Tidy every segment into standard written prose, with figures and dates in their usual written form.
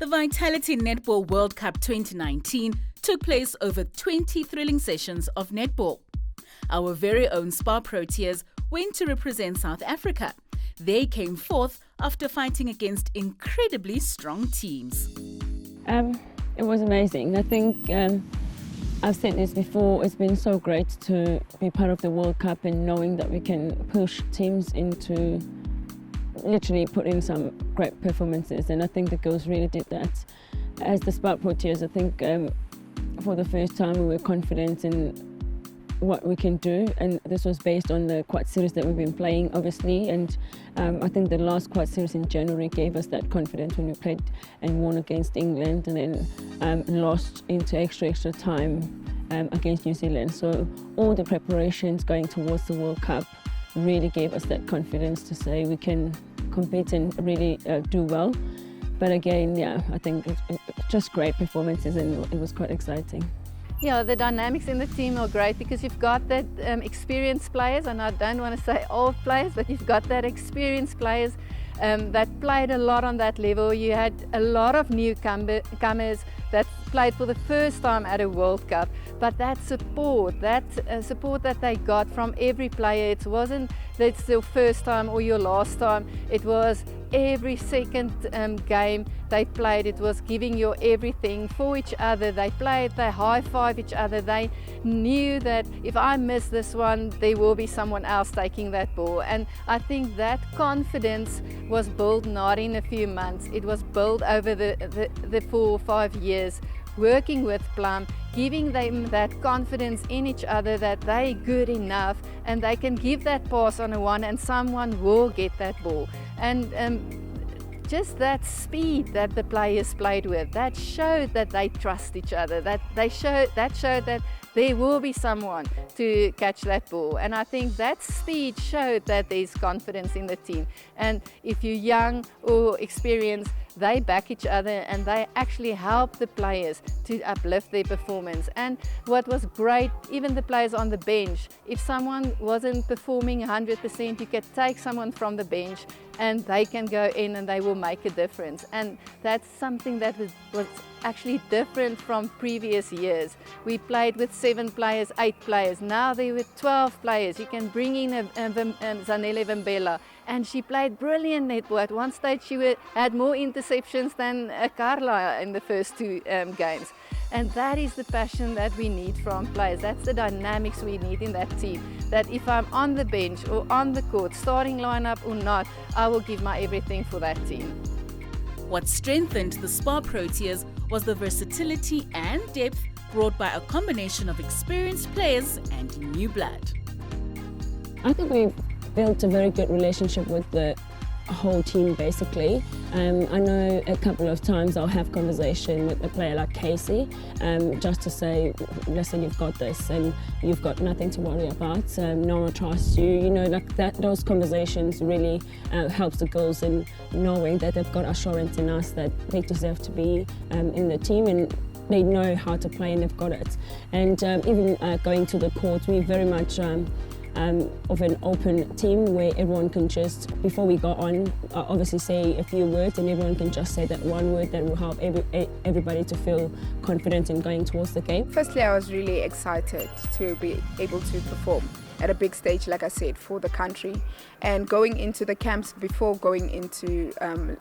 The Vitality Netball World Cup 2019 took place over 20 thrilling sessions of netball. Our very own SPAR Proteas went to represent South Africa. They came fourth after fighting against incredibly strong teams. It was amazing. I think I've said this before, it's been so great to be part of the World Cup and knowing that we can push teams into literally put in some great performances, and I think the girls really did that. As the SPAR Proteas, I think for the first time we were confident in what we can do, and this was based on the quad series that we've been playing, obviously, and I think the last quad series in January gave us that confidence when we played and won against England and then lost into extra time against New Zealand. So all the preparations going towards the World Cup really gave us that confidence to say we can compete and really do well. But again, yeah, I think it's just great performances and it was quite exciting. Yeah, the dynamics in the team are great because you've got that experienced players, and I don't want to say old players, but you've got that experienced players that played a lot on that level. You had a lot of newcomers that played for the first time at a World Cup, but that support that they got from every player, it wasn't that it's your first time or your last time, it was every second game they played, it was giving your everything for each other. They played, they high-five each other, they knew that if I miss this one, there will be someone else taking that ball. And I think that confidence was built not in a few months, it was built over the 4 or 5 years, working with Plum, giving them that confidence in each other that they're good enough and they can give that pass on a one and someone will get that ball. And just that speed that the players played with, that showed that they trust each other, that showed that there will be someone to catch that ball. And I think that speed showed that there's confidence in the team. And if you're young or experienced, they back each other and they actually help the players to uplift their performance. And what was great, even the players on the bench, if someone wasn't performing 100%, you could take someone from the bench and they can go in and they will make a difference. And that's something that was actually different from previous years. We played with 7 players, 8 players. Now there were 12 players. You can bring in Zanele Vimbela, and she played brilliant netball. At one stage she had more interceptions than Carla in the first 2 games. And that is the passion that we need from players. That's the dynamics we need in that team. That if I'm on the bench or on the court, starting lineup or not, I will give my everything for that team. What strengthened the SPAR Proteas was the versatility and depth brought by a combination of experienced players and new blood. I think we've built a very good relationship with the whole team, basically. I know a couple of times I'll have conversation with a player like Casey, just to say, listen, you've got this and you've got nothing to worry about. No one trusts you. You know, like that. Those conversations really helps the girls in knowing that they've got assurance in us that they deserve to be in the team and they know how to play and they've got it. And even going to the court, we very much of an open team where everyone can just, before we go on, obviously say a few words and everyone can just say that one word that will help everybody to feel confident in going towards the game. Firstly, I was really excited to be able to perform at a big stage, like I said, for the country. And going into the camps before going into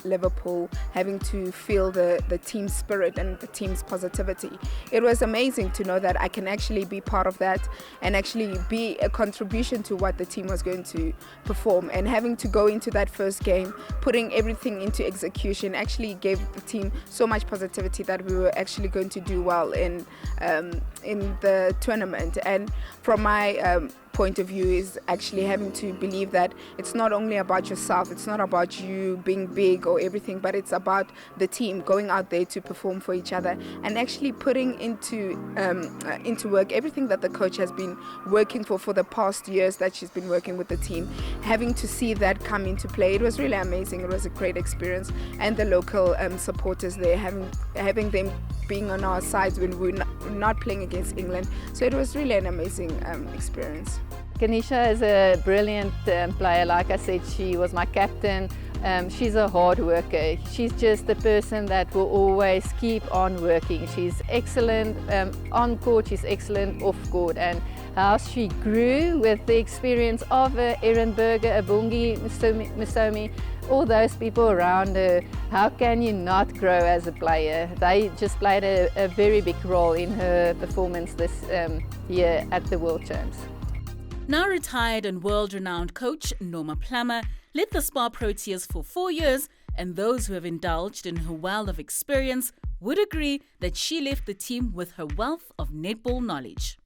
Liverpool, having to feel the team spirit and the team's positivity. It was amazing to know that I can actually be part of that and actually be a contribution to what the team was going to perform. And having to go into that first game, putting everything into execution, actually gave the team so much positivity that we were actually going to do well in the tournament. And from my point of view is actually having to believe that it's not only about yourself, it's not about you being big or everything, but it's about the team going out there to perform for each other and actually putting into work everything that the coach has been working for the past years that she's been working with the team. Having to see that come into play, it was really amazing. It was a great experience, and the local supporters there, having them being on our sides when we're not playing against England. So it was really an amazing experience. Khanyisa is a brilliant player. Like I said, she was my captain. She's a hard worker. She's just a person that will always keep on working. She's excellent on court, she's excellent off court. And how she grew with the experience of Erin Berger, a Bongiwe Msomi, all those people around her. How can you not grow as a player? They just played a very big role in her performance this year at the World Champs. Now retired and world-renowned coach Norma Plummer led the SPAR Proteas for 4 years, and those who have indulged in her well of experience would agree that she left the team with her wealth of netball knowledge.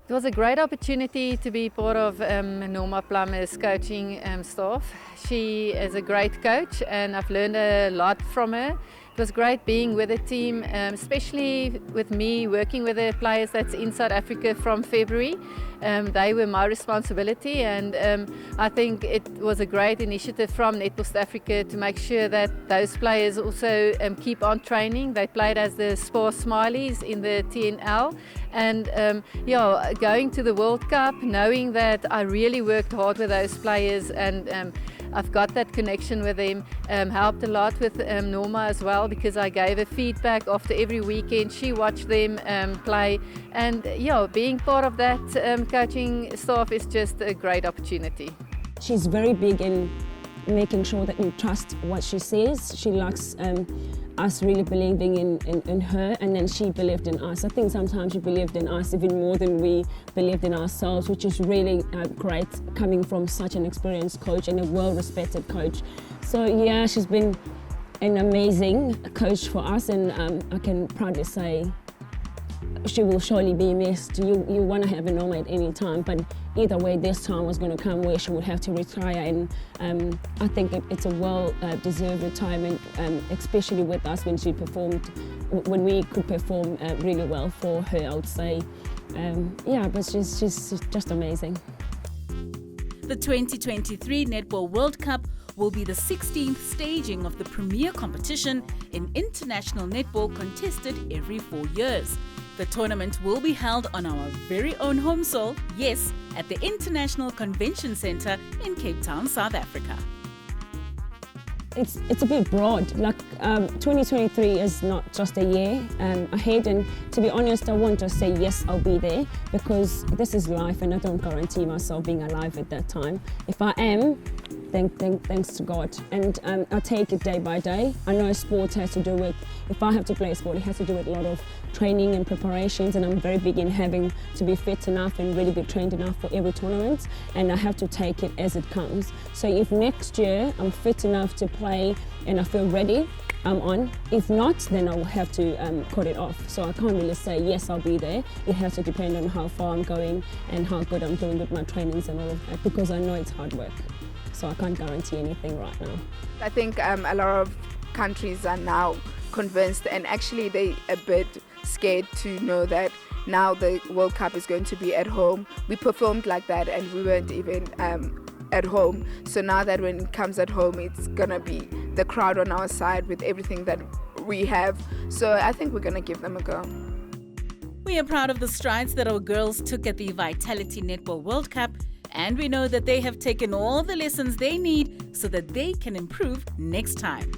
It was a great opportunity to be part of Norma Plummer's coaching staff. She is a great coach and I've learned a lot from her. It was great being with the team, especially with me working with the players that's in South Africa from February. They were my responsibility, and I think it was a great initiative from Netball South Africa to make sure that those players also keep on training. They played as the SPAR Smileys in the TNL, and going to the World Cup, knowing that I really worked hard with those players, and I've got that connection with them, helped a lot with Norma as well, because I gave her feedback after every weekend. She watched them play, and being part of that coaching staff is just a great opportunity. She's very big in making sure that you trust what she says. She likes us really believing in her, and then she believed in us. I think sometimes she believed in us even more than we believed in ourselves, which is really great coming from such an experienced coach and a well-respected coach. So yeah, she's been an amazing coach for us, and I can proudly say she will surely be missed. You want to have a Norma at any time, but either way, this time was going to come where she would have to retire, and I think it's a well-deserved retirement, especially with us when when we could perform really well for her, I would say. But she's just amazing. The 2023 Netball World Cup will be the 16th staging of the premier competition in international netball contested every 4 years. The tournament will be held on our very own home soil, yes, at the International Convention Centre in Cape Town, South Africa. It's a bit broad. Like 2023 is not just a year ahead, and to be honest, I won't just say yes, I'll be there, because this is life and I don't guarantee myself being alive at that time. If I am, thanks to God, and I take it day by day. I know sport has to do with, if I have to play sport, it has to do with a lot of training and preparations, and I'm very big in having to be fit enough and really be trained enough for every tournament, and I have to take it as it comes. So if next year I'm fit enough to play and I feel ready, I'm on. If not, then I will have to cut it off. So I can't really say yes, I'll be there. It has to depend on how far I'm going and how good I'm doing with my trainings and all of that, because I know it's hard work. So I can't guarantee anything right now. I think a lot of countries are now convinced, and actually they're a bit scared to know that now the World Cup is going to be at home. We performed like that and we weren't even at home. So now that when it comes at home, it's going to be the crowd on our side with everything that we have. So I think we're going to give them a go. We are proud of the strides that our girls took at the Vitality Netball World Cup, and we know that they have taken all the lessons they need so that they can improve next time.